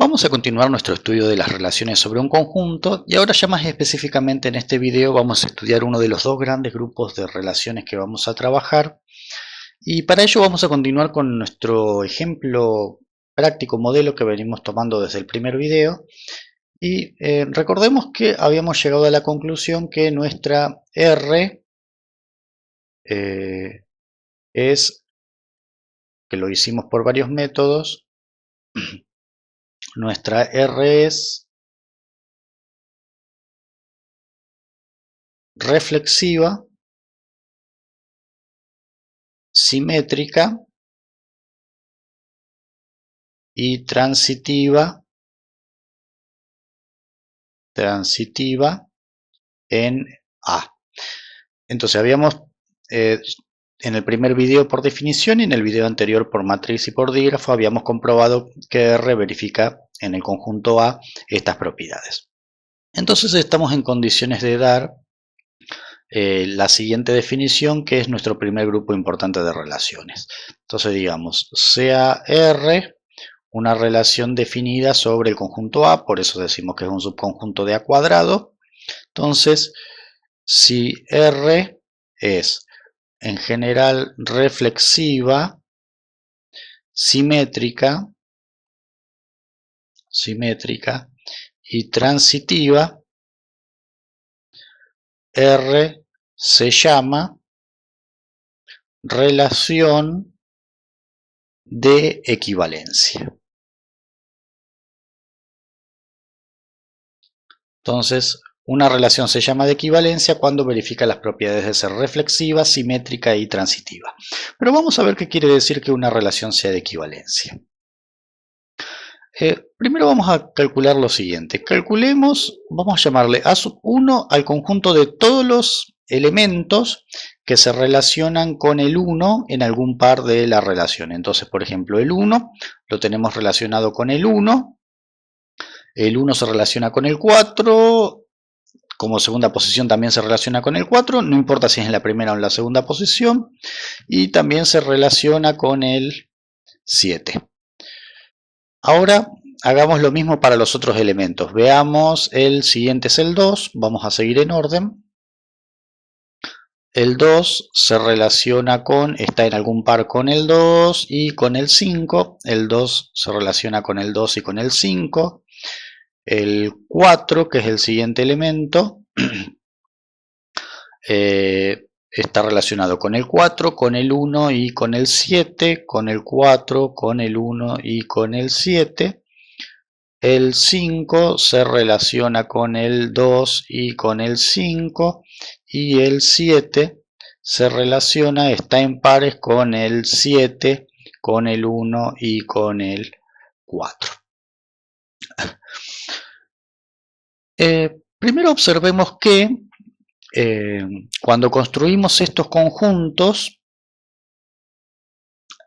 Vamos a continuar nuestro estudio de las relaciones sobre un conjunto y ahora ya más específicamente en este video vamos a estudiar uno de los dos grandes grupos de relaciones que vamos a trabajar, y para ello vamos a continuar con nuestro ejemplo práctico modelo que venimos tomando desde el primer video. Y recordemos que habíamos llegado a la conclusión que nuestra R es, que lo hicimos por varios métodos, nuestra R es reflexiva, simétrica y transitiva en A. Entonces habíamos en el primer video por definición y en el video anterior por matriz y por dígrafo habíamos comprobado que R verifica en el conjunto A estas propiedades. Entonces estamos en condiciones de dar la siguiente definición, que es nuestro primer grupo importante de relaciones. Entonces digamos, sea R una relación definida sobre el conjunto A, por eso decimos que es un subconjunto de A cuadrado. Entonces, si R es en general reflexiva, simétrica y transitiva, R se llama relación de equivalencia. Entonces, una relación se llama de equivalencia cuando verifica las propiedades de ser reflexiva, simétrica y transitiva. Pero vamos a ver qué quiere decir que una relación sea de equivalencia. Primero vamos a calcular lo siguiente. Calculemos, vamos a llamarle A1 al conjunto de todos los elementos que se relacionan con el 1 en algún par de la relación. Entonces, por ejemplo, el 1 lo tenemos relacionado con el 1. El 1 se relaciona con el 4, como segunda posición también se relaciona con el 4, no importa si es en la primera o en la segunda posición, y también se relaciona con el 7. Ahora hagamos lo mismo para los otros elementos. Veamos, el siguiente es el 2, vamos a seguir en orden. El 2 se relaciona con, está en algún par con el 2 y con el 5. El 2 se relaciona con el 2 y con el 5. El 4, que es el siguiente elemento, está relacionado con el 4, con el 1 y con el 7, con el 4, con el 1 y con el 7. El 5 se relaciona con el 2 y con el 5, y el 7 se relaciona, está en pares con el 7, con el 1 y con el 4. Primero observemos que cuando construimos estos conjuntos,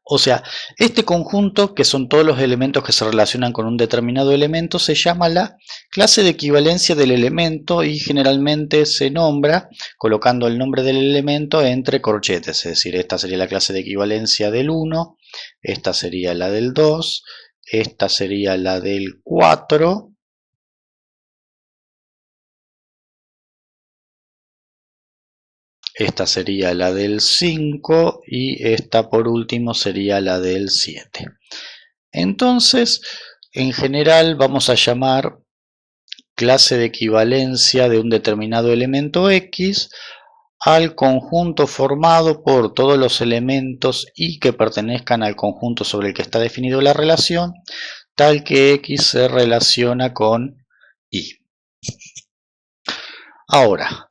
o sea, este conjunto, que son todos los elementos que se relacionan con un determinado elemento, se llama la clase de equivalencia del elemento y generalmente se nombra colocando el nombre del elemento entre corchetes, es decir, esta sería la clase de equivalencia del 1, esta sería la del 2, esta sería la del 4, esta sería la del 5 y esta por último sería la del 7. Entonces, en general vamos a llamar clase de equivalencia de un determinado elemento X al conjunto formado por todos los elementos Y que pertenezcan al conjunto sobre el que está definido la relación, tal que X se relaciona con Y. Ahora,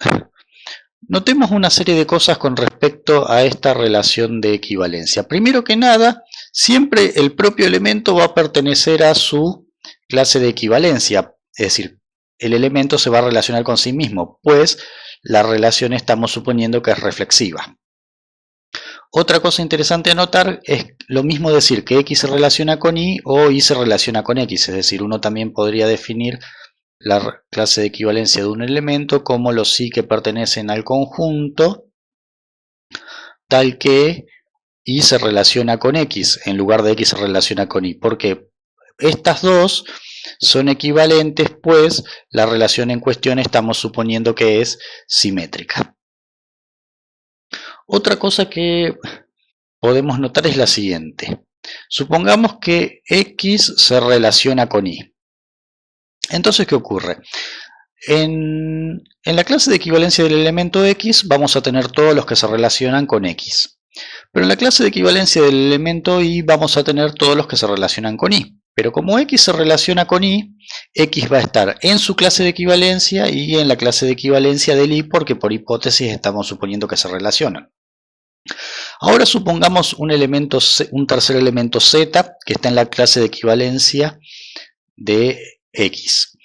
notemos una serie de cosas con respecto a esta relación de equivalencia. Primero que nada, siempre el propio elemento va a pertenecer a su clase de equivalencia, es decir, el elemento se va a relacionar con sí mismo, pues la relación estamos suponiendo que es reflexiva. Otra cosa interesante a notar es lo mismo decir que X se relaciona con Y o Y se relaciona con X, es decir, uno también podría definir la clase de equivalencia de un elemento como los Y que pertenecen al conjunto, tal que Y se relaciona con X, en lugar de X se relaciona con Y, porque estas dos son equivalentes, pues la relación en cuestión estamos suponiendo que es simétrica. Otra cosa que podemos notar es la siguiente. Supongamos que X se relaciona con Y. Entonces, ¿qué ocurre? En la clase de equivalencia del elemento X vamos a tener todos los que se relacionan con X. Pero en la clase de equivalencia del elemento Y vamos a tener todos los que se relacionan con Y. Pero como X se relaciona con Y, X va a estar en su clase de equivalencia y en la clase de equivalencia del Y, porque por hipótesis estamos suponiendo que se relacionan. Ahora supongamos un tercer elemento Z que está en la clase de equivalencia de X.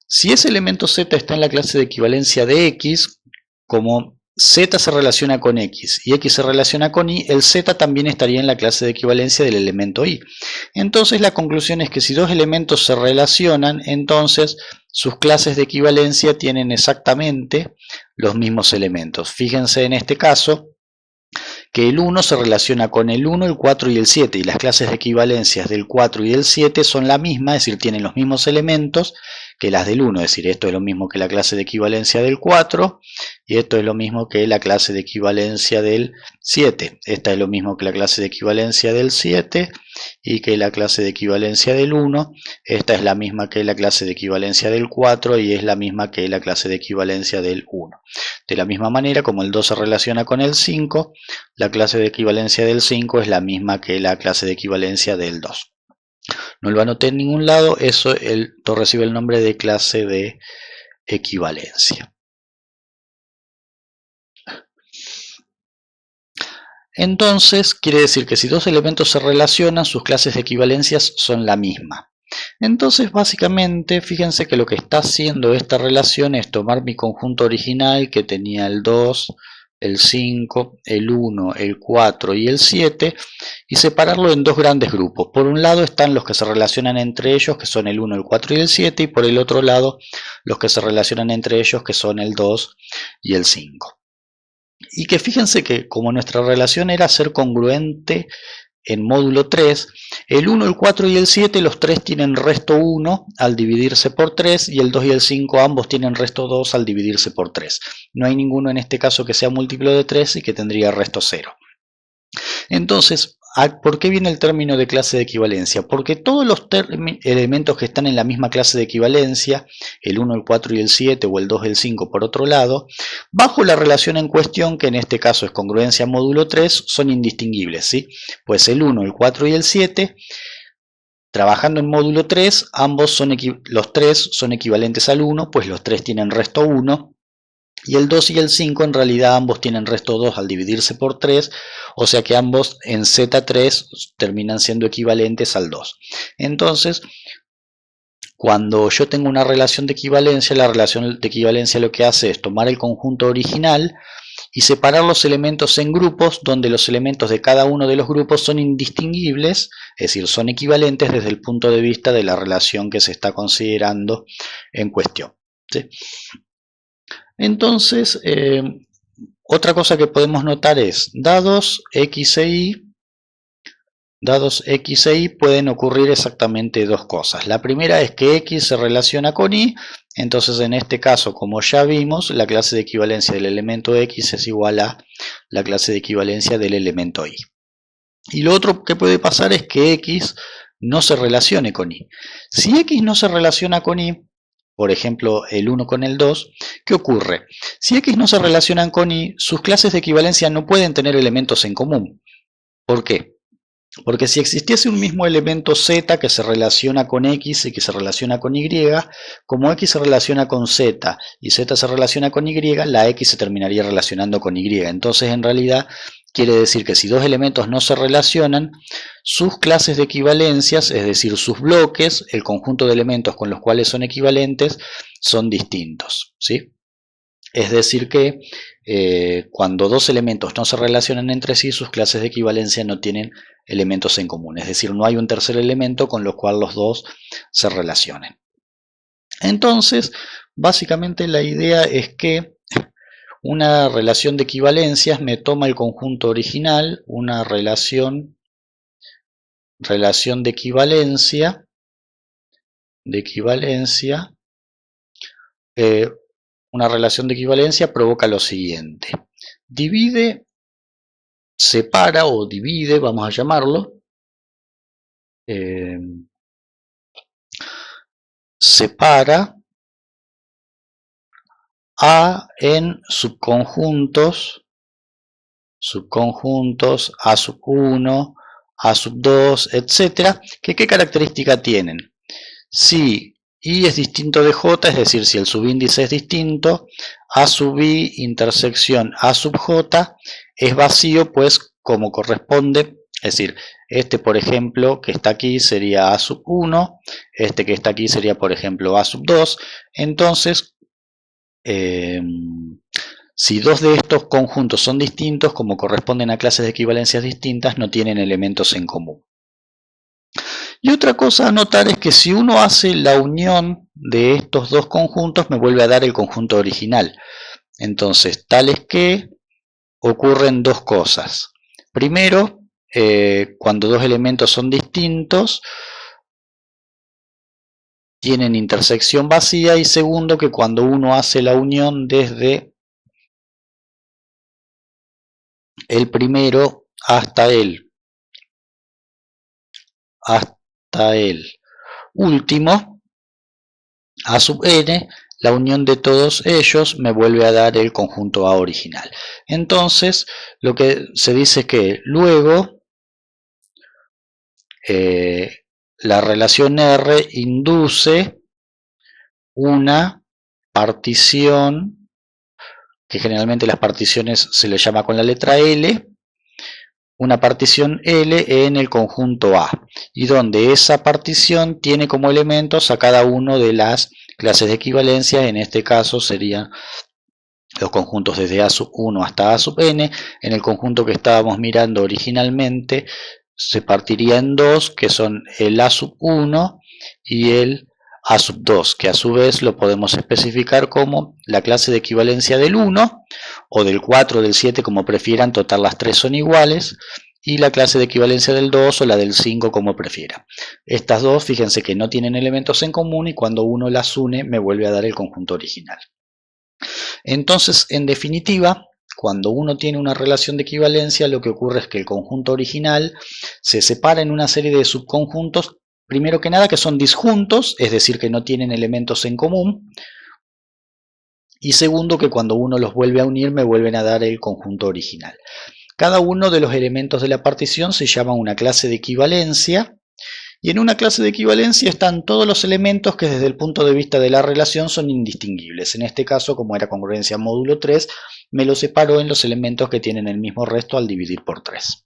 Si ese elemento Z está en la clase de equivalencia de X, como Z se relaciona con X y X se relaciona con Y, el Z también estaría en la clase de equivalencia del elemento Y. Entonces la conclusión es que si dos elementos se relacionan, entonces sus clases de equivalencia tienen exactamente los mismos elementos. Fíjense en este caso que el 1 se relaciona con el 1, el 4 y el 7, y las clases de equivalencias del 4 y del 7 son la misma, es decir, tienen los mismos elementos que las del 1, es decir, esto es lo mismo que la clase de equivalencia del 4, y esto es lo mismo que la clase de equivalencia del 7, esta es lo mismo que la clase de equivalencia del 7, y que la clase de equivalencia del 1, esta es la misma que la clase de equivalencia del 4, y es la misma que la clase de equivalencia del 1. De la misma manera, como el 2 se relaciona con el 5, la clase de equivalencia del 5 es la misma que la clase de equivalencia del 2. No lo anoté en ningún lado, esto recibe el nombre de clase de equivalencia. Entonces, quiere decir que si dos elementos se relacionan, sus clases de equivalencias son la misma. Entonces, básicamente, fíjense que lo que está haciendo esta relación es tomar mi conjunto original que tenía el 2, el 5, el 1, el 4 y el 7 y separarlo en dos grandes grupos. Por un lado están los que se relacionan entre ellos, que son el 1, el 4 y el 7, y por el otro lado los que se relacionan entre ellos, que son el 2 y el 5. Y que fíjense que como nuestra relación era ser congruente en módulo 3, el 1, el 4 y el 7, los tres tienen resto 1 al dividirse por 3 y el 2 y el 5 ambos tienen resto 2 al dividirse por 3. No hay ninguno en este caso que sea múltiplo de 3 y que tendría resto 0. Entonces, ¿por qué viene el término de clase de equivalencia? Porque todos los elementos que están en la misma clase de equivalencia, el 1, el 4 y el 7 o el 2 y el 5 por otro lado, bajo la relación en cuestión, que en este caso es congruencia módulo 3, son indistinguibles, ¿sí? Pues el 1, el 4 y el 7, trabajando en módulo 3, los tres son equivalentes al 1, pues los tres tienen resto 1, y el 2 y el 5 en realidad ambos tienen resto 2 al dividirse por 3, o sea que ambos en Z3 terminan siendo equivalentes al 2. Entonces, cuando yo tengo una relación de equivalencia, la relación de equivalencia lo que hace es tomar el conjunto original y separar los elementos en grupos donde los elementos de cada uno de los grupos son indistinguibles, es decir, son equivalentes desde el punto de vista de la relación que se está considerando en cuestión, ¿sí? Entonces, otra cosa que podemos notar es, dados X e Y pueden ocurrir exactamente dos cosas. La primera es que X se relaciona con Y, entonces en este caso, como ya vimos, la clase de equivalencia del elemento X es igual a la clase de equivalencia del elemento Y. Y lo otro que puede pasar es que X no se relacione con Y. Si X no se relaciona con Y, por ejemplo el 1 con el 2, ¿qué ocurre? Si X no se relacionan con Y, sus clases de equivalencia no pueden tener elementos en común. ¿Por qué? Porque si existiese un mismo elemento Z que se relaciona con X y que se relaciona con Y, como X se relaciona con Z y Z se relaciona con Y, la X se terminaría relacionando con Y. Entonces en realidad quiere decir que si dos elementos no se relacionan, sus clases de equivalencias, es decir, sus bloques, el conjunto de elementos con los cuales son equivalentes, son distintos, ¿sí? Es decir que cuando dos elementos no se relacionan entre sí, sus clases de equivalencia no tienen elementos en común. Es decir, no hay un tercer elemento con el cual los dos se relacionen. Entonces, básicamente la idea es que una relación de equivalencias me toma el conjunto original, una relación de equivalencia, de equivalencia, provoca lo siguiente. Divide, separa o divide, vamos a llamarlo, separa A en subconjuntos, A sub 1, A sub 2, etc. ¿Qué característica tienen? Si I es distinto de J, es decir, si el subíndice es distinto, A sub I intersección A sub J es vacío, pues como corresponde, es decir, este por ejemplo que está aquí sería A sub 1, este que está aquí sería por ejemplo A sub 2, entonces si dos de estos conjuntos son distintos, como corresponden a clases de equivalencias distintas, no tienen elementos en común. Y otra cosa a notar es que si uno hace la unión de estos dos conjuntos, me vuelve a dar el conjunto original. Entonces, tal es que ocurren dos cosas. Primero, cuando dos elementos son distintos, tienen intersección vacía, y segundo, que cuando uno hace la unión desde el primero hasta el último, A sub n, la unión de todos ellos me vuelve a dar el conjunto A original. Entonces, lo que se dice es que luego la relación R induce una partición, que generalmente las particiones se le llama con la letra L, una partición L en el conjunto A, y donde esa partición tiene como elementos a cada uno de las clases de equivalencia. En este caso serían los conjuntos desde A sub 1 hasta A sub n. En el conjunto que estábamos mirando originalmente se partiría en dos, que son el A sub 1 y el A sub 2, que a su vez lo podemos especificar como la clase de equivalencia del 1 o del 4 o del 7, como prefieran, total las tres son iguales, y la clase de equivalencia del 2 o la del 5, como prefieran. Estas dos, fíjense que no tienen elementos en común, y cuando uno las une me vuelve a dar el conjunto original. Entonces, en definitiva, cuando uno tiene una relación de equivalencia, lo que ocurre es que el conjunto original se separa en una serie de subconjuntos, primero que nada que son disjuntos, es decir, que no tienen elementos en común, y segundo, que cuando uno los vuelve a unir me vuelven a dar el conjunto original. Cada uno de los elementos de la partición se llama una clase de equivalencia, y en una clase de equivalencia están todos los elementos que desde el punto de vista de la relación son indistinguibles. En este caso, como era congruencia módulo 3, me lo separo en los elementos que tienen el mismo resto al dividir por 3.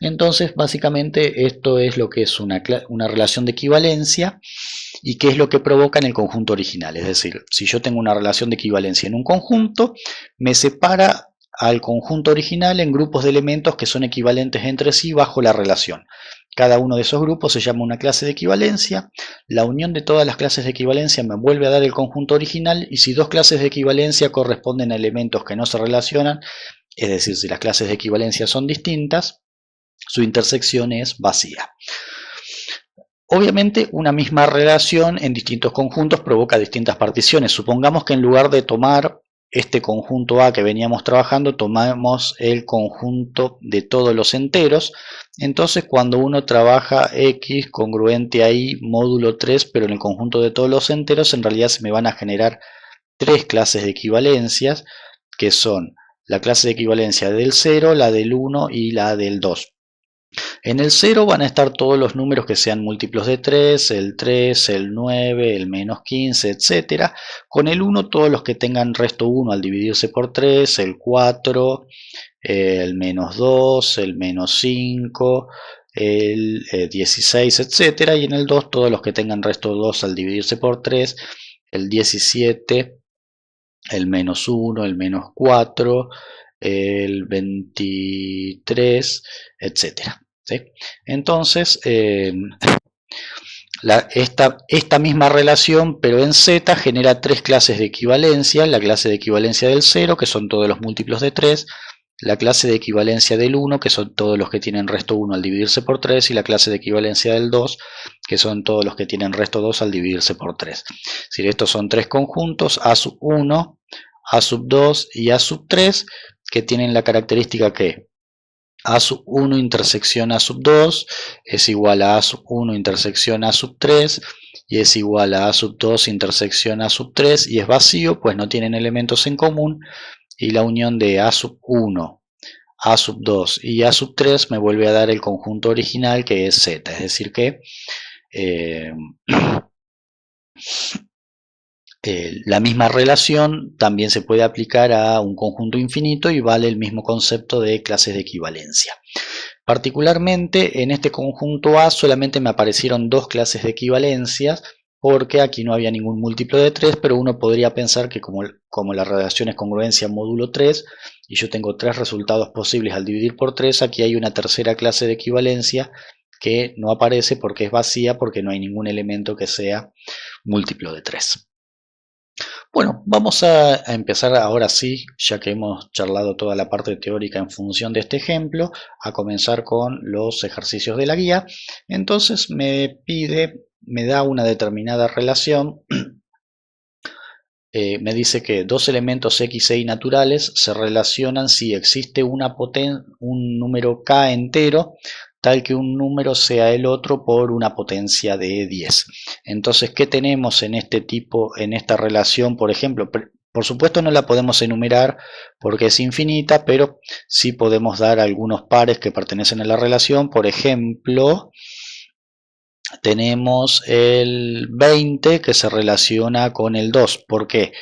Entonces, básicamente, esto es lo que es una relación de equivalencia y qué es lo que provoca en el conjunto original. Es decir, si yo tengo una relación de equivalencia en un conjunto, me separa al conjunto original en grupos de elementos que son equivalentes entre sí bajo la relación. Cada uno de esos grupos se llama una clase de equivalencia. La unión de todas las clases de equivalencia me vuelve a dar el conjunto original, y si dos clases de equivalencia corresponden a elementos que no se relacionan, es decir, si las clases de equivalencia son distintas, su intersección es vacía. Obviamente, una misma relación en distintos conjuntos provoca distintas particiones. Supongamos que en lugar de tomar este conjunto A que veníamos trabajando, tomamos el conjunto de todos los enteros. Entonces, cuando uno trabaja X congruente a Y módulo 3, pero en el conjunto de todos los enteros, en realidad se me van a generar tres clases de equivalencias, que son la clase de equivalencia del 0, la del 1 y la del 2. En el 0 van a estar todos los números que sean múltiplos de 3, el 3, el 9, el menos 15, etc. Con el 1 todos los que tengan resto 1 al dividirse por 3, el 4, el menos 2, el menos 5, el 16, etc. Y en el 2 todos los que tengan resto 2 al dividirse por 3, el 17, el menos 1, el menos 4, el 23, etc. ¿Sí? Entonces, esta misma relación, pero en Z, genera tres clases de equivalencia. La clase de equivalencia del 0, que son todos los múltiplos de 3, la clase de equivalencia del 1, que son todos los que tienen resto 1 al dividirse por 3, y la clase de equivalencia del 2, que son todos los que tienen resto 2 al dividirse por 3. Es decir, estos son tres conjuntos, A sub 1, A sub 2 y A sub 3, que tienen la característica que A sub 1 intersección A sub 2 es igual a A sub 1 intersección A sub 3, y es igual a A sub 2 intersección A sub 3, y es vacío, pues no tienen elementos en común, y la unión de A sub 1, A sub 2 y A sub 3 me vuelve a dar el conjunto original, que es Z. Es decir que la misma relación también se puede aplicar a un conjunto infinito y vale el mismo concepto de clases de equivalencia. Particularmente en este conjunto A solamente me aparecieron dos clases de equivalencias, porque aquí no había ningún múltiplo de 3, pero uno podría pensar que como la relación es congruencia módulo 3 y yo tengo tres resultados posibles al dividir por 3, aquí hay una tercera clase de equivalencia que no aparece porque es vacía, porque no hay ningún elemento que sea múltiplo de 3. Bueno, vamos a empezar ahora sí, ya que hemos charlado toda la parte teórica en función de este ejemplo, a comenzar con los ejercicios de la guía. Entonces me da una determinada relación, me dice que dos elementos x e y naturales se relacionan si existe un número k entero, tal que un número sea el otro por una potencia de 10. Entonces, ¿qué tenemos en esta relación? Por ejemplo, por supuesto no la podemos enumerar porque es infinita, pero sí podemos dar algunos pares que pertenecen a la relación. Por ejemplo, tenemos el 20 que se relaciona con el 2. ¿Por qué?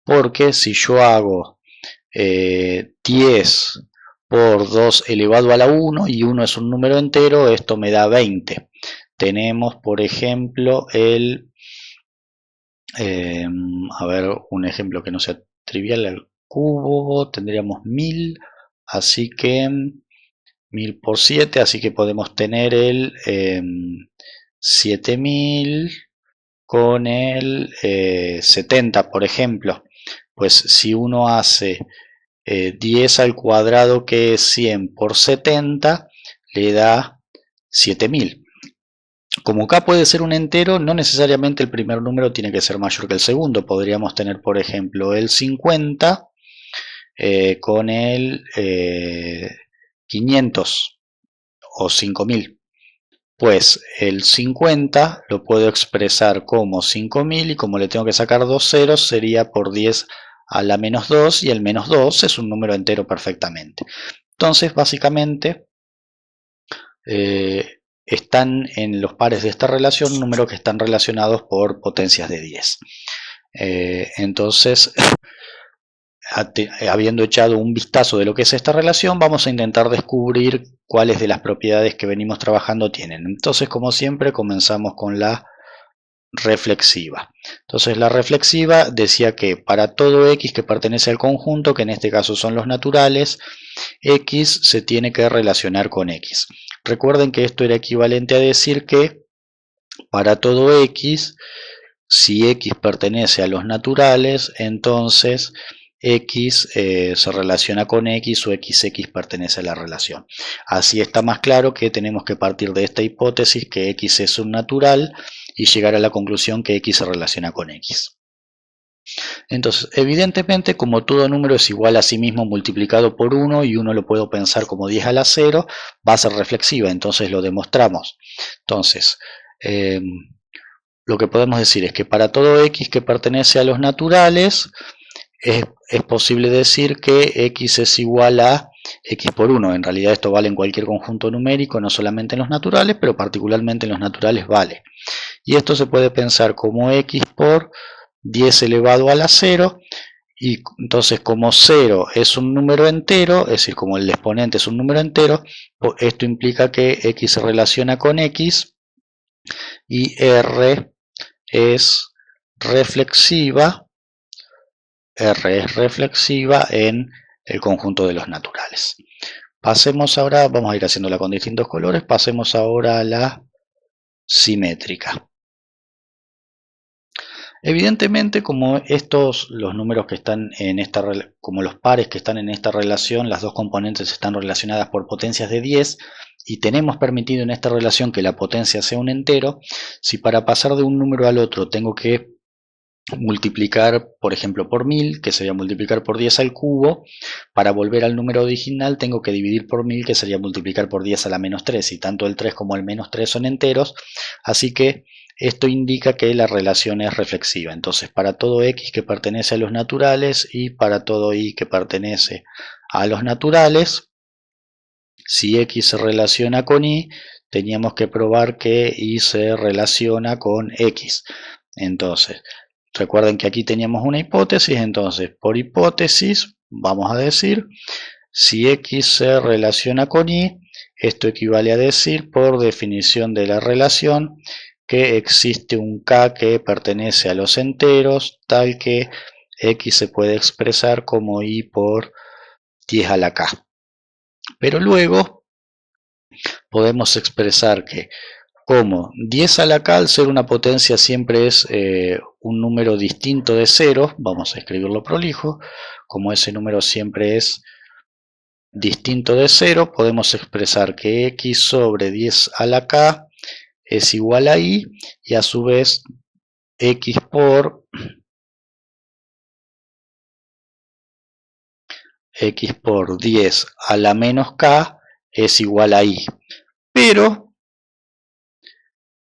Porque si yo hago 10 por 2 elevado a la 1 y 1 es un número entero, esto me da 20. Tenemos, por ejemplo, a ver, un ejemplo que no sea trivial, el cubo, tendríamos 1000, así que 1000 por 7, así que podemos tener el 7000 con el 70, por ejemplo. Pues si uno hace 10 al cuadrado, que es 100 por 70, le da 7000. Como k puede ser un entero, no necesariamente el primer número tiene que ser mayor que el segundo. Podríamos tener, por ejemplo, el 50 con el 500 o 5000. Pues el 50 lo puedo expresar como 5000, y como le tengo que sacar dos ceros, sería por 10 a la menos 2, y el menos 2 es un número entero perfectamente. Entonces, básicamente, están en los pares de esta relación números que están relacionados por potencias de 10. Entonces, habiendo echado un vistazo de lo que es esta relación, vamos a intentar descubrir cuáles de las propiedades que venimos trabajando tienen. Entonces, como siempre, comenzamos con la reflexiva. Entonces, la reflexiva decía que para todo x que pertenece al conjunto, que en este caso son los naturales, x se tiene que relacionar con x. Recuerden que esto era equivalente a decir que para todo x, si x pertenece a los naturales, entonces x se relaciona con x, o xx pertenece a la relación. Así está más claro que tenemos que partir de esta hipótesis, que x es un natural, y llegar a la conclusión que x se relaciona con x. Entonces, evidentemente, como todo número es igual a sí mismo multiplicado por 1, y 1 lo puedo pensar como 10 a la 0, va a ser reflexiva. Entonces lo demostramos. Entonces, lo que podemos decir es que para todo x que pertenece a los naturales, es posible decir que x es igual a x por 1. En realidad esto vale en cualquier conjunto numérico, no solamente en los naturales, pero particularmente en los naturales vale. Y esto se puede pensar como x por 10 elevado a la 0, y entonces como 0 es un número entero, es decir, como el exponente es un número entero, esto implica que x se relaciona con x, y R es reflexiva en el conjunto de los naturales. Pasemos ahora, vamos a ir haciéndola con distintos colores, pasemos ahora a la simétrica. Evidentemente, como los números que están en como los pares que están en esta relación, las dos componentes están relacionadas por potencias de 10 y tenemos permitido en esta relación que la potencia sea un entero, si para pasar de un número al otro tengo que multiplicar, por ejemplo, por 1000, que sería multiplicar por 10 al cubo, para volver al número original tengo que dividir por 1000, que sería multiplicar por 10 a la menos 3, y tanto el 3 como el menos 3 son enteros, así que esto indica que la relación es reflexiva. Entonces, para todo x que pertenece a los naturales y para todo y que pertenece a los naturales, si x se relaciona con y, teníamos que probar que y se relaciona con x. Entonces, recuerden que aquí teníamos una hipótesis, entonces por hipótesis vamos a decir, si x se relaciona con y, esto equivale a decir, por definición de la relación, que existe un k que pertenece a los enteros, tal que x se puede expresar como y por 10 a la k. Pero luego podemos expresar que como 10 a la k, al ser una potencia, siempre es un número distinto de 0, vamos a escribirlo prolijo, como ese número siempre es distinto de 0, podemos expresar que x sobre 10 a la k es igual a y a su vez x por 10 a la menos k es igual a y. Pero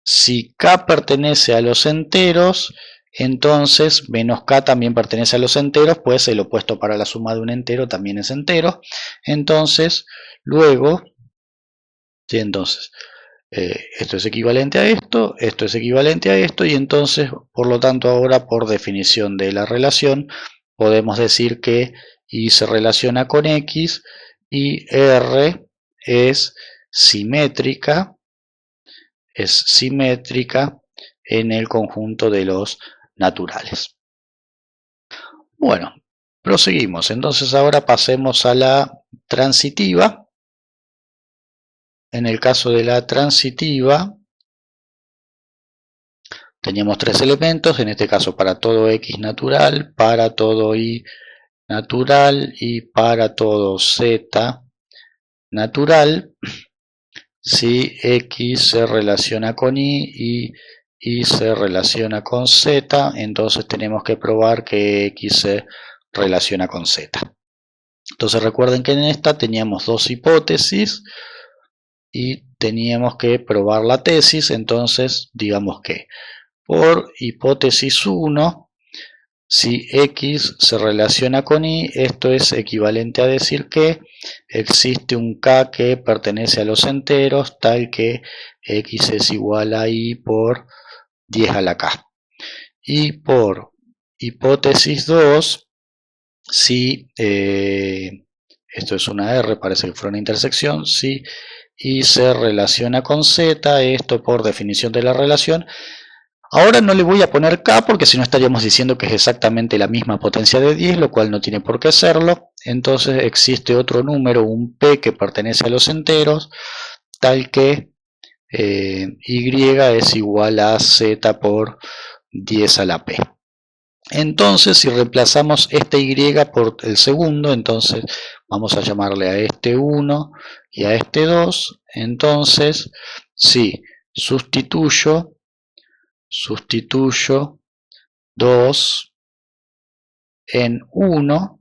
si k pertenece a los enteros, entonces menos k también pertenece a los enteros, pues el opuesto para la suma de un entero también es entero. Entonces, luego, ¿sí? Entonces, esto es equivalente a esto es equivalente a esto, y entonces, por lo tanto, ahora por definición de la relación, podemos decir que y se relaciona con x y r es simétrica en el conjunto de los naturales. Bueno, proseguimos. Entonces ahora pasemos a la transitiva. En el caso de la transitiva, teníamos tres elementos, en este caso para todo x natural, para todo y natural y para todo z natural. Si x se relaciona con y se relaciona con z, entonces tenemos que probar que x se relaciona con z. Entonces recuerden que en esta teníamos dos hipótesis y teníamos que probar la tesis. Entonces digamos que por hipótesis 1, si x se relaciona con y, esto es equivalente a decir que existe un k que pertenece a los enteros, tal que x es igual a y por 10 a la k. Y por hipótesis 2, si esto es una R, parece que fue una intersección, si y se relaciona con z, esto por definición de la relación. Ahora no le voy a poner k porque si no estaríamos diciendo que es exactamente la misma potencia de 10, lo cual no tiene por qué serlo. Entonces existe otro número, un p, que pertenece a los enteros, tal que y es igual a z por 10 a la p. Entonces, si reemplazamos este y por el segundo, entonces vamos a llamarle a este 1 y a este 2. Entonces, si sustituyo 2 en 1,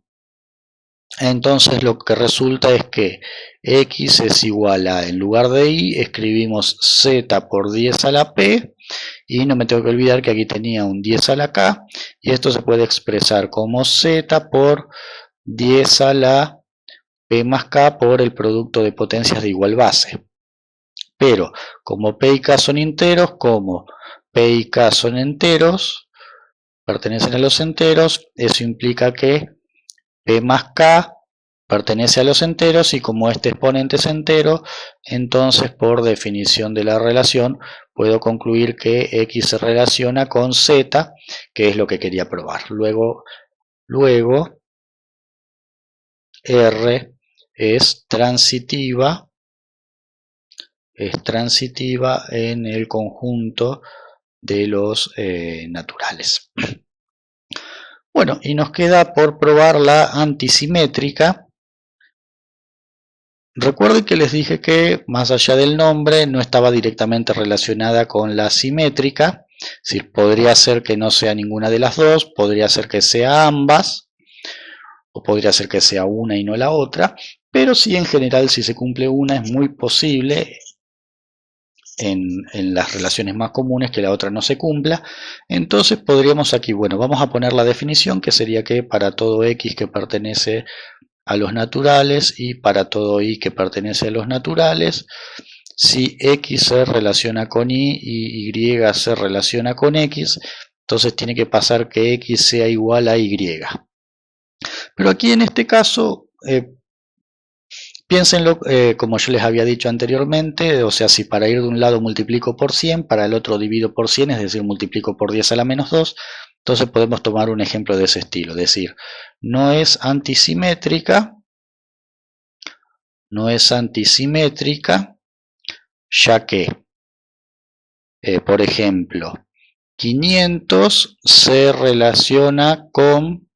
entonces lo que resulta es que x es igual a, en lugar de y, escribimos z por 10 a la p, y no me tengo que olvidar que aquí tenía un 10 a la k, y esto se puede expresar como z por 10 a la p más k por el producto de potencias de igual base. Pero como p y k son enteros, pertenecen a los enteros, eso implica que p más k pertenece a los enteros, y como este exponente es entero, entonces por definición de la relación puedo concluir que x se relaciona con z, que es lo que quería probar. Luego R es transitiva en el conjunto de los naturales. Bueno, y nos queda por probar la antisimétrica. Recuerden que les dije que, más allá del nombre, no estaba directamente relacionada con la simétrica. Es decir, podría ser que no sea ninguna de las dos, podría ser que sea ambas, o podría ser que sea una y no la otra, pero sí, en general, si se cumple una, es muy posible en las relaciones más comunes que la otra no se cumpla. Entonces podríamos aquí, bueno, vamos a poner la definición, que sería que para todo x que pertenece a los naturales y para todo y que pertenece a los naturales, si x se relaciona con y y se relaciona con x, entonces tiene que pasar que x sea igual a y. Pero aquí en este caso, piénsenlo como yo les había dicho anteriormente, o sea, si para ir de un lado multiplico por 100, para el otro divido por 100, es decir, multiplico por 10 a la menos 2, entonces podemos tomar un ejemplo de ese estilo, es decir, no es antisimétrica, ya que, por ejemplo, 500 se relaciona con,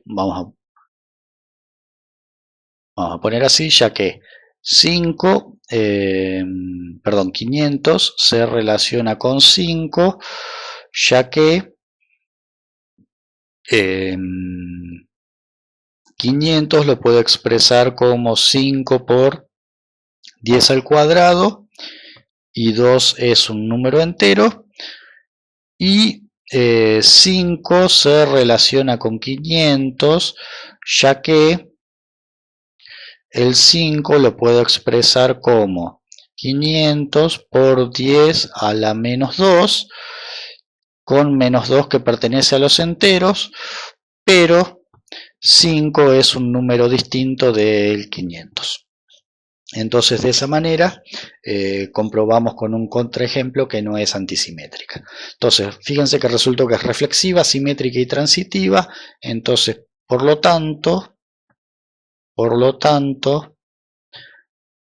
vamos a poner así, ya que 500 se relaciona con 5, ya que 500 lo puedo expresar como 5 por 10 al cuadrado, y 2 es un número entero, y 5 se relaciona con 500, ya que el 5 lo puedo expresar como 500 por 10 a la menos 2, con menos 2 que pertenece a los enteros, pero 5 es un número distinto del 500. Entonces, de esa manera comprobamos con un contraejemplo que no es antisimétrica. Entonces, fíjense que resultó que es reflexiva, simétrica y transitiva. Entonces, por lo tanto,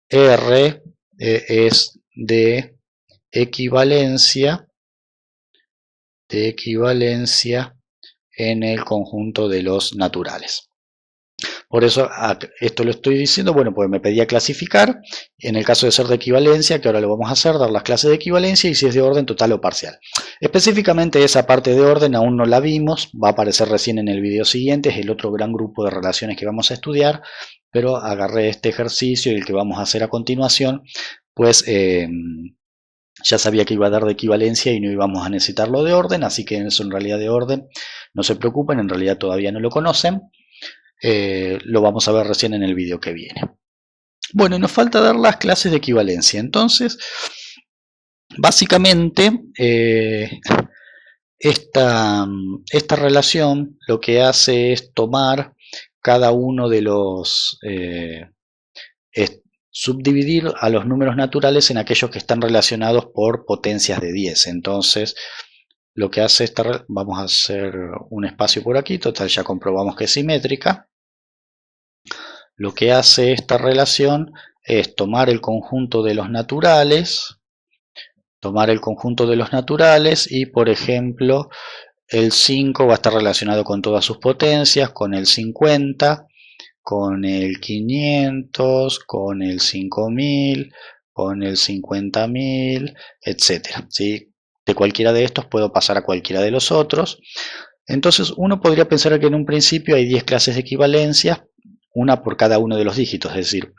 R es de equivalencia en el conjunto de los naturales. Por eso esto lo estoy diciendo, bueno, pues me pedía clasificar, en el caso de ser de equivalencia, que ahora lo vamos a hacer, dar las clases de equivalencia, y si es de orden total o parcial. Específicamente esa parte de orden aún no la vimos, va a aparecer recién en el video siguiente, es el otro gran grupo de relaciones que vamos a estudiar, pero agarré este ejercicio y el que vamos a hacer a continuación, pues ya sabía que iba a dar de equivalencia y no íbamos a necesitarlo de orden, así que eso en realidad de orden, no se preocupen, en realidad todavía no lo conocen. Lo vamos a ver recién en el vídeo que viene. Bueno, y nos falta dar las clases de equivalencia. Entonces, básicamente, esta relación lo que hace es tomar cada uno de los... subdividir a los números naturales en aquellos que están relacionados por potencias de 10. Entonces, lo que hace vamos a hacer un espacio por aquí, total ya comprobamos que es simétrica. Lo que hace esta relación es tomar el conjunto de los naturales, y, por ejemplo, el 5 va a estar relacionado con todas sus potencias, con el 50, con el 500, con el 5000, con el 50.000, etc. ¿Sí? De cualquiera de estos puedo pasar a cualquiera de los otros. Entonces uno podría pensar que en un principio hay 10 clases de equivalencia, una por cada uno de los dígitos, es decir,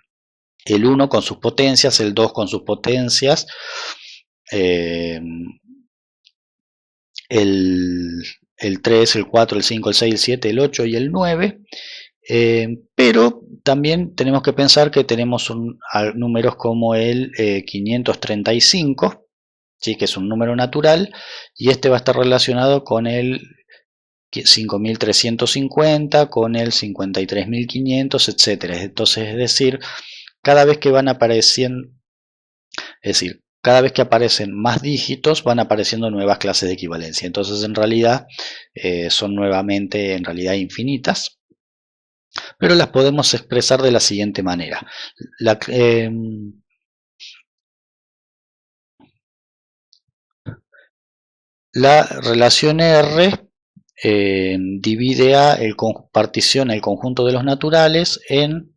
el 1 con sus potencias, el 2 con sus potencias, el 3, el 4, el 5, el 6, el 7, el 8 y el 9. Pero también tenemos que pensar que tenemos números como el 535, ¿sí? Que es un número natural, y este va a estar relacionado con el 5350, con el 53.500, etc. Entonces, es decir, cada vez que van apareciendo, cada vez que aparecen más dígitos van apareciendo nuevas clases de equivalencia. Entonces, en realidad, son nuevamente en realidad infinitas, pero las podemos expresar de la siguiente manera. la relación R divide particiona el conjunto de los naturales en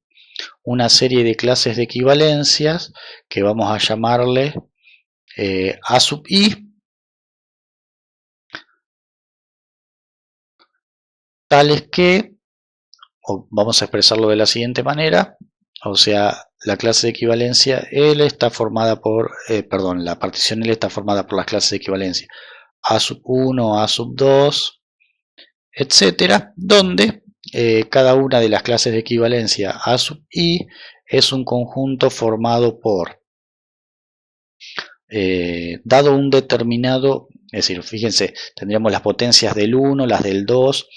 una serie de clases de equivalencias que vamos a llamarle A sub I, tales que, vamos a expresarlo de la siguiente manera, o sea, la clase de equivalencia L está formada por, la partición L está formada por las clases de equivalencia A sub 1, A sub 2, etcétera, donde cada una de las clases de equivalencia A sub I es un conjunto formado por, dado un determinado, es decir, fíjense, tendríamos las potencias del 1, las del 2,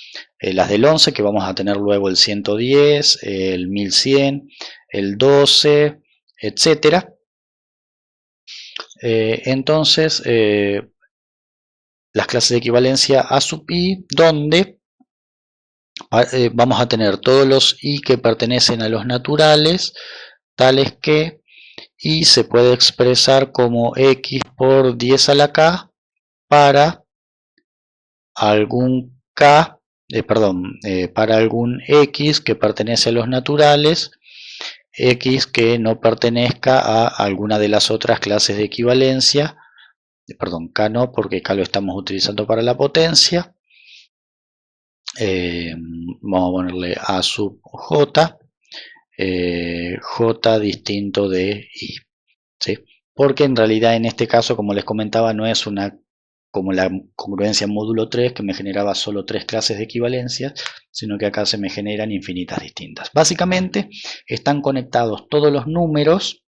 las del 11, que vamos a tener luego el 110, el 1100, el 12, etcétera. Entonces, las clases de equivalencia A sub I, donde vamos a tener todos los I que pertenecen a los naturales, tales que I se puede expresar como X por 10 a la K para algún K, para algún X que pertenece a los naturales, X que no pertenezca a alguna de las otras clases de equivalencia, K no, porque K lo estamos utilizando para la potencia. Vamos a ponerle A sub J, J distinto de I, ¿sí? Porque en realidad en este caso, como les comentaba, no es una como la congruencia módulo 3 que me generaba solo 3 clases de equivalencias, sino que acá se me generan infinitas distintas. Básicamente están conectados todos los números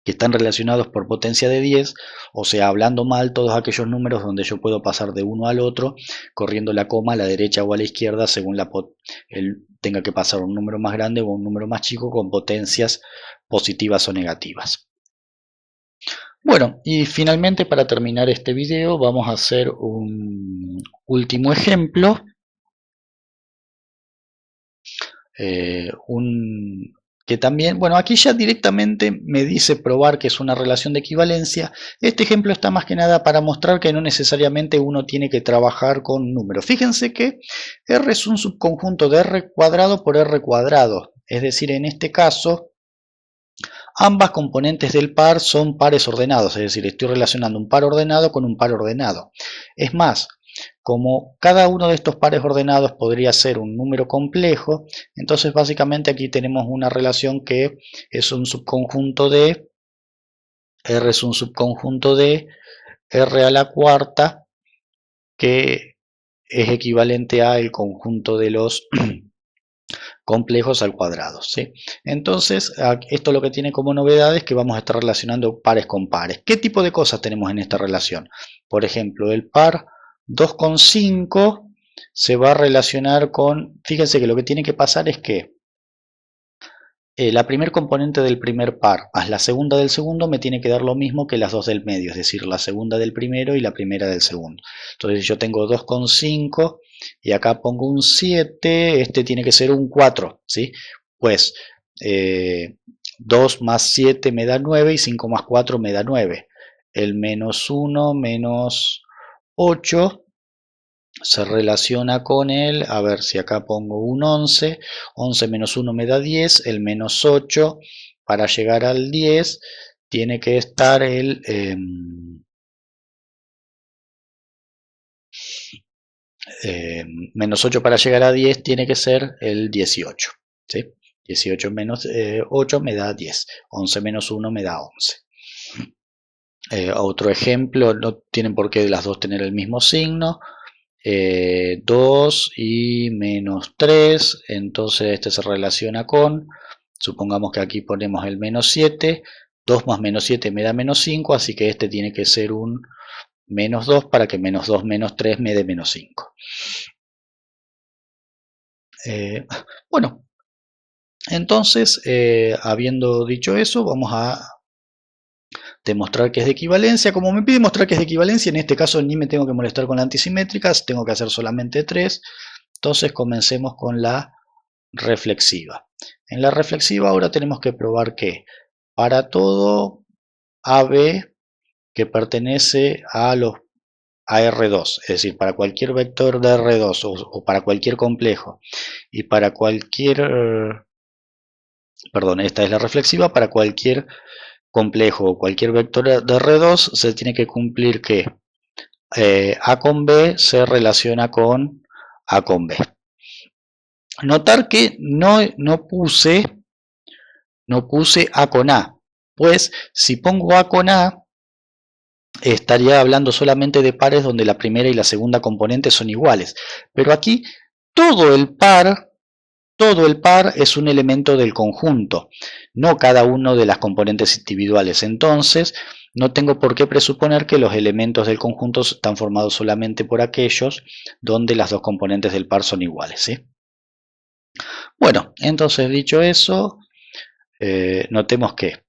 que están relacionados por potencia de 10, o sea, hablando mal, todos aquellos números donde yo puedo pasar de uno al otro, corriendo la coma a la derecha o a la izquierda, según tenga que pasar un número más grande o un número más chico con potencias positivas o negativas. Bueno, y finalmente para terminar este video vamos a hacer un último ejemplo. Que también, bueno, aquí ya directamente me dice probar que es una relación de equivalencia. Este ejemplo está más que nada para mostrar que no necesariamente uno tiene que trabajar con números. Fíjense que R es un subconjunto de R cuadrado por R cuadrado. Es decir, en este caso, ambas componentes del par son pares ordenados, es decir, estoy relacionando un par ordenado con un par ordenado. Es más, como cada uno de estos pares ordenados podría ser un número complejo, entonces básicamente aquí tenemos una relación que es un subconjunto de, R es un subconjunto de R a la cuarta, que es equivalente a el conjunto de los complejos al cuadrado, ¿sí? Entonces, esto lo que tiene como novedad es que vamos a estar relacionando pares con pares. ¿Qué tipo de cosas tenemos en esta relación? Por ejemplo, el par 2,5 se va a relacionar con, fíjense que lo que tiene que pasar es que la primer componente del primer par más la segunda del segundo me tiene que dar lo mismo que las dos del medio, es decir, la segunda del primero y la primera del segundo. Entonces yo tengo 2,5 y acá pongo un 7, este tiene que ser un 4, ¿sí? Pues 2 más 7 me da 9 y 5 más 4 me da 9. El menos 1 menos 8 se relaciona con el, a ver si acá pongo un 11, 11 menos 1 me da 10, el menos 8 para llegar al 10 tiene que estar el menos 8 para llegar a 10 tiene que ser el 18, ¿sí? 18 menos 8 me da 10, 11 menos 1 me da 11. Otro ejemplo, no tienen por qué las dos tener el mismo signo. 2 y menos 3, entonces este se relaciona con, supongamos que aquí ponemos el menos 7, 2 más menos 7 me da menos 5, así que este tiene que ser un menos 2 para que menos 2 menos 3 me dé menos 5. Bueno, entonces, habiendo dicho eso, vamos a demostrar que es de equivalencia. Como me pide mostrar que es de equivalencia, en este caso ni me tengo que molestar con la antisimétrica, tengo que hacer solamente 3. Entonces comencemos con la reflexiva. En la reflexiva ahora tenemos que probar que para todo AB que pertenece a a R2, es decir, para cualquier vector de R2 o para cualquier complejo y para cualquier, perdón, esta es la reflexiva, para cualquier complejo o cualquier vector de R2 se tiene que cumplir que A con B se relaciona con A con B. Notar que no puse A con A, pues si pongo A con A estaría hablando solamente de pares donde la primera y la segunda componente son iguales, pero aquí todo el par es un elemento del conjunto, no cada uno de las componentes individuales. Entonces no tengo por qué presuponer que los elementos del conjunto están formados solamente por aquellos donde las dos componentes del par son iguales, ¿sí? Bueno, entonces dicho eso, notemos que,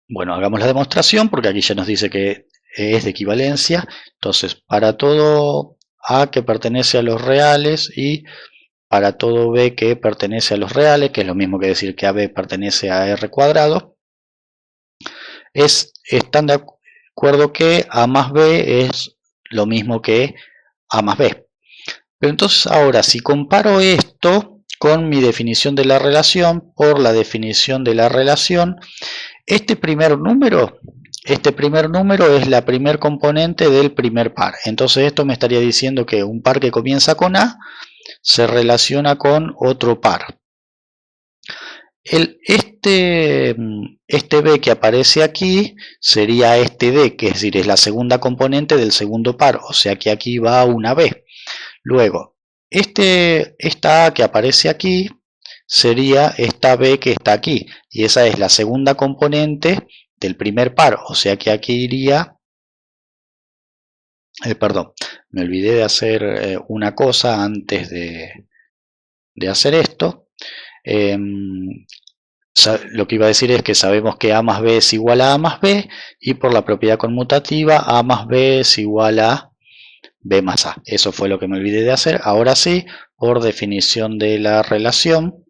bueno, hagamos la demostración porque aquí ya nos dice que es de equivalencia. Entonces, para todo A que pertenece a los reales y para todo B que pertenece a los reales, que es lo mismo que decir que AB pertenece a R cuadrado, están de acuerdo que A más B es lo mismo que A más B. Pero entonces ahora, si comparo esto con mi definición de la relación por la definición de la relación, este primer número es la primer componente del primer par. Entonces esto me estaría diciendo que un par que comienza con A se relaciona con otro par. Este B que aparece aquí sería este D, que es decir, es la segunda componente del segundo par, o sea que aquí va una B. Luego, esta A que aparece aquí sería esta B que está aquí, y esa es la segunda componente del primer par, o sea que aquí iría, perdón, me olvidé de hacer una cosa antes de hacer esto. Lo que iba a decir es que sabemos que A más B es igual a A más B, y por la propiedad conmutativa A más B es igual a B más A. Eso fue lo que me olvidé de hacer. Ahora sí, por definición de la relación,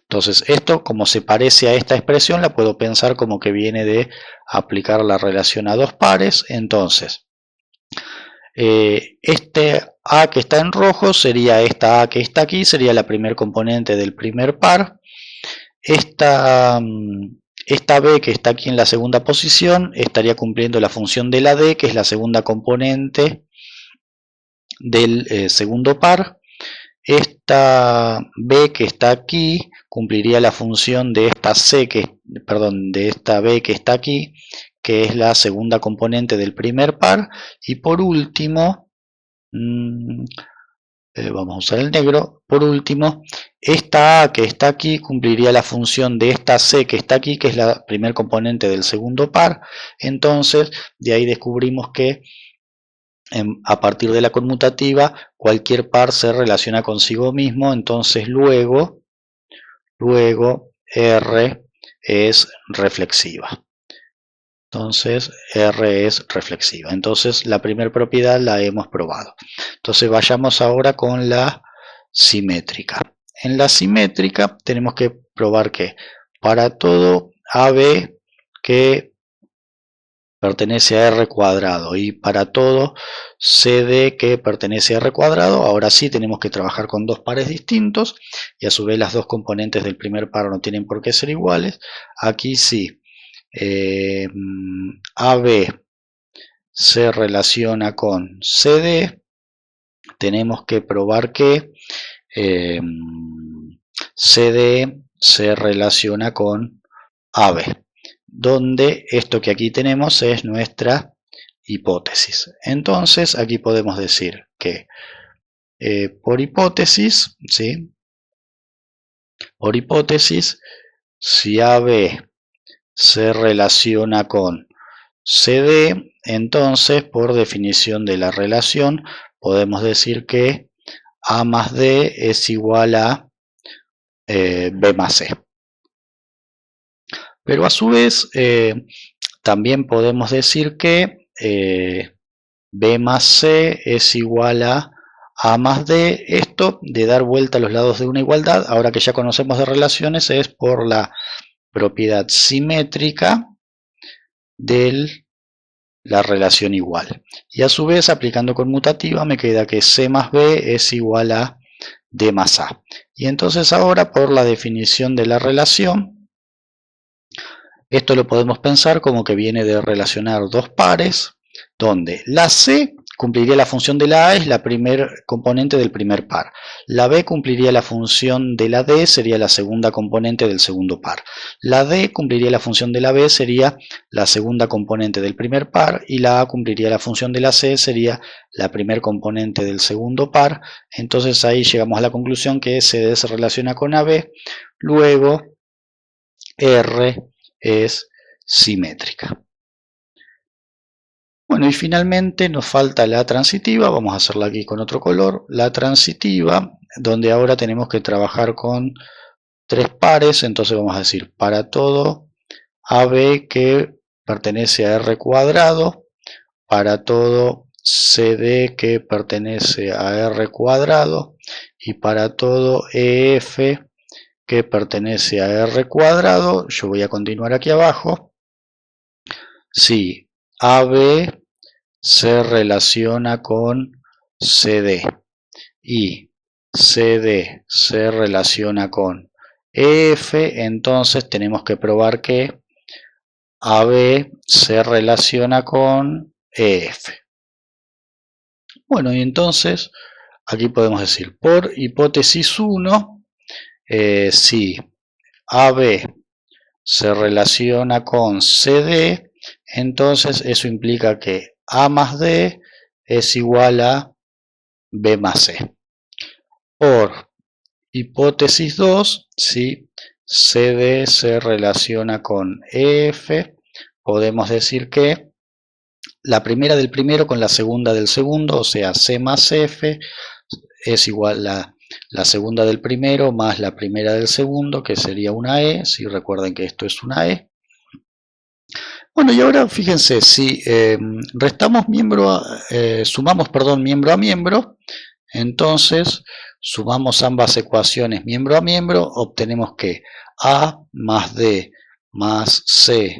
entonces esto, como se parece a esta expresión, la puedo pensar como que viene de aplicar la relación a dos pares. Entonces, este A que está en rojo sería esta A que está aquí, sería la primer componente del primer par. Esta B que está aquí en la segunda posición estaría cumpliendo la función de la D, que es la segunda componente del segundo par. Esta B que está aquí cumpliría la función de esta de esta B que está aquí, que es la segunda componente del primer par. Y por último, vamos a usar el negro, por último, esta A que está aquí cumpliría la función de esta C que está aquí, que es la primer componente del segundo par. Entonces, de ahí descubrimos que a partir de la conmutativa, cualquier par se relaciona consigo mismo, entonces luego R es reflexiva. Entonces R es reflexiva. Entonces la primera propiedad la hemos probado. Entonces vayamos ahora con la simétrica. En la simétrica tenemos que probar que para todo AB que pertenece a R cuadrado y para todo CD que pertenece a R cuadrado, ahora sí tenemos que trabajar con dos pares distintos y a su vez las dos componentes del primer par no tienen por qué ser iguales. Aquí sí, AB se relaciona con CD, tenemos que probar que CD se relaciona con AB, donde esto que aquí tenemos es nuestra hipótesis. Entonces aquí podemos decir que por hipótesis, ¿sí? Por hipótesis, si AB se relaciona con CD, entonces por definición de la relación podemos decir que A más D es igual a B más C. Pero a su vez también podemos decir que B más C es igual a A más D. Esto de dar vuelta a los lados de una igualdad, ahora que ya conocemos de relaciones, es por la propiedad simétrica del la relación igual. Y a su vez, aplicando conmutativa, me queda que C más B es igual a D más A. Y entonces ahora, por la definición de la relación, esto lo podemos pensar como que viene de relacionar dos pares, donde la C cumpliría la función de la A, es la primer componente del primer par. La B cumpliría la función de la D, sería la segunda componente del segundo par. La D cumpliría la función de la B, sería la segunda componente del primer par. Y la A cumpliría la función de la C, sería la primer componente del segundo par. Entonces ahí llegamos a la conclusión que CD se relaciona con AB. Luego R es simétrica. Bueno, y finalmente nos falta la transitiva, vamos a hacerla aquí con otro color, la transitiva, donde ahora tenemos que trabajar con tres pares, entonces vamos a decir para todo AB que pertenece a R cuadrado, para todo CD que pertenece a R cuadrado, y para todo EF que pertenece a R cuadrado. Yo voy a continuar aquí abajo. Si AB se relaciona con CD y CD se relaciona con EF, entonces tenemos que probar que AB se relaciona con EF. Bueno, y entonces aquí podemos decir, por hipótesis 1, si AB se relaciona con CD, entonces eso implica que A más D es igual a B más C. Por hipótesis 2, si CD se relaciona con EF, podemos decir que la primera del primero con la segunda del segundo, o sea, C más F, es igual a la segunda del primero más la primera del segundo, que sería una E, si recuerden que esto es una E. Bueno, y ahora fíjense, si restamos miembro, sumamos miembro a miembro, entonces sumamos ambas ecuaciones miembro a miembro, obtenemos que A más D más C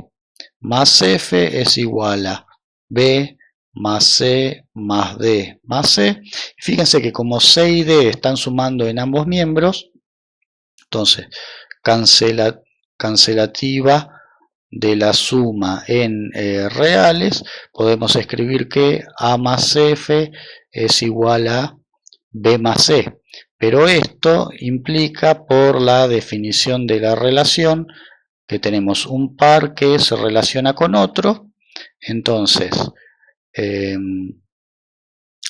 más F es igual a B más C más D más C. Fíjense que como C y D están sumando en ambos miembros, entonces cancelativa de la suma en reales, podemos escribir que A más F es igual a B más C. Pero esto implica, por la definición de la relación, que tenemos un par que se relaciona con otro. Entonces,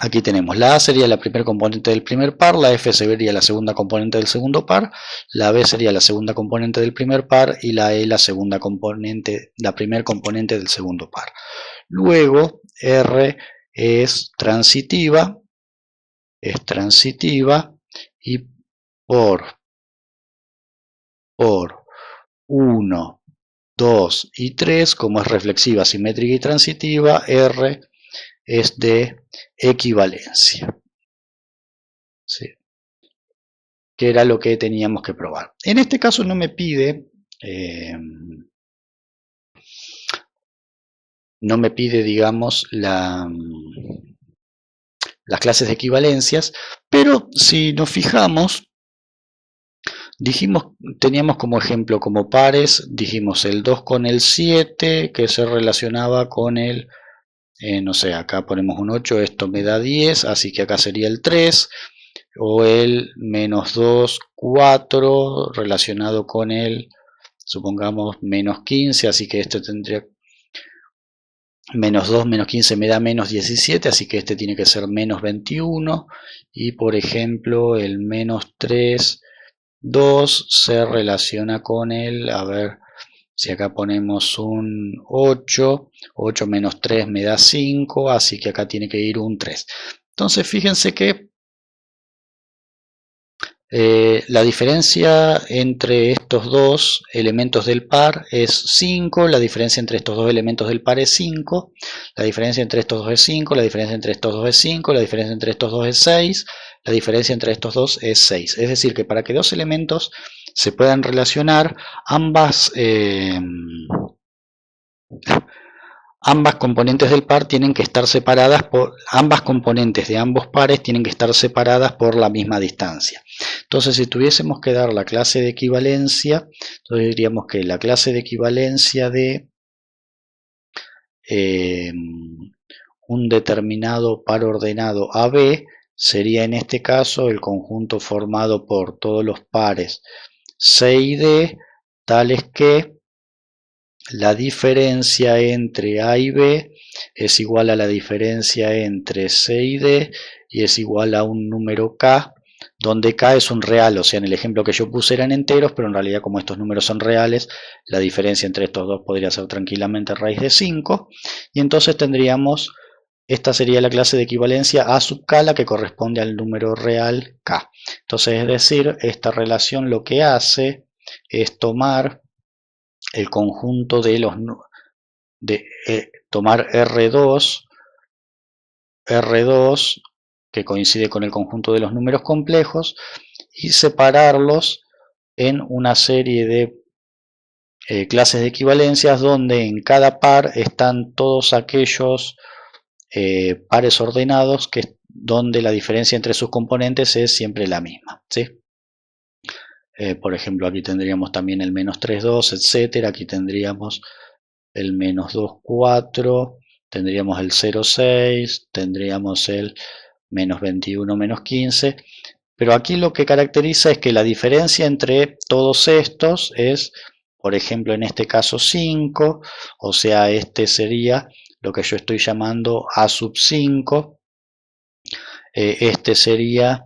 aquí tenemos la A sería la primera componente del primer par, la F sería la segunda componente del segundo par, la B sería la segunda componente del primer par y la E la segunda componente, la primera componente del segundo par. Luego R es transitiva y por 1, 2 y 3, como es reflexiva, simétrica y transitiva, R es de equivalencia. ¿Sí? Que era lo que teníamos que probar. En este caso no me pide digamos, las clases de equivalencias, pero si nos fijamos, teníamos como ejemplo, como pares, dijimos el 2 con el 7, que se relacionaba con el, no sé, acá ponemos un 8, esto me da 10, así que acá sería el 3, o el menos 2, 4, relacionado con el, supongamos, menos 15, así que este tendría menos 2 menos 15 me da menos 17, así que este tiene que ser menos 21, y por ejemplo el menos 3, 2 se relaciona con el, a ver si acá ponemos un 8, 8 menos 3 me da 5, así que acá tiene que ir un 3. Entonces fíjense que la diferencia entre estos dos elementos del par es 5, la diferencia entre estos dos elementos del par es 5, la diferencia entre estos dos es 5, la diferencia entre estos dos es 5, la diferencia entre estos dos es 6, la diferencia entre estos dos es 6. Es decir, que para que dos elementos se puedan relacionar, ambas ambas componentes del par tienen que estar separadas por, ambas componentes de ambos pares tienen que estar separadas por la misma distancia. Entonces, si tuviésemos que dar la clase de equivalencia, entonces diríamos que la clase de equivalencia de un determinado par ordenado AB sería en este caso el conjunto formado por todos los pares C y D, tales que la diferencia entre A y B es igual a la diferencia entre C y D y es igual a un número K, donde K es un real, o sea, en el ejemplo que yo puse eran enteros, pero en realidad como estos números son reales, la diferencia entre estos dos podría ser tranquilamente raíz de 5, y entonces tendríamos, esta sería la clase de equivalencia A sub K, la que corresponde al número real K. Entonces, es decir, esta relación lo que hace es tomar el conjunto de los tomar R2 que coincide con el conjunto de los números complejos y separarlos en una serie de clases de equivalencias donde en cada par están todos aquellos pares ordenados donde la diferencia entre sus componentes es siempre la misma, ¿sí? Por ejemplo, aquí tendríamos también el menos 3, 2, etc. Aquí tendríamos el menos 2, 4, tendríamos el 0, 6, tendríamos el menos 21, menos 15. Pero aquí lo que caracteriza es que la diferencia entre todos estos es, por ejemplo, en este caso 5, o sea, este sería lo que yo estoy llamando A sub 5. Este sería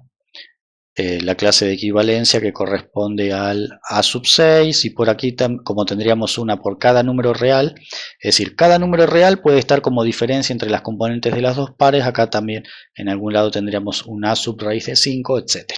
la clase de equivalencia que corresponde al A sub 6, y por aquí como tendríamos una por cada número real, es decir, cada número real puede estar como diferencia entre las componentes de las dos pares. Acá también en algún lado tendríamos un A sub raíz de 5, etc.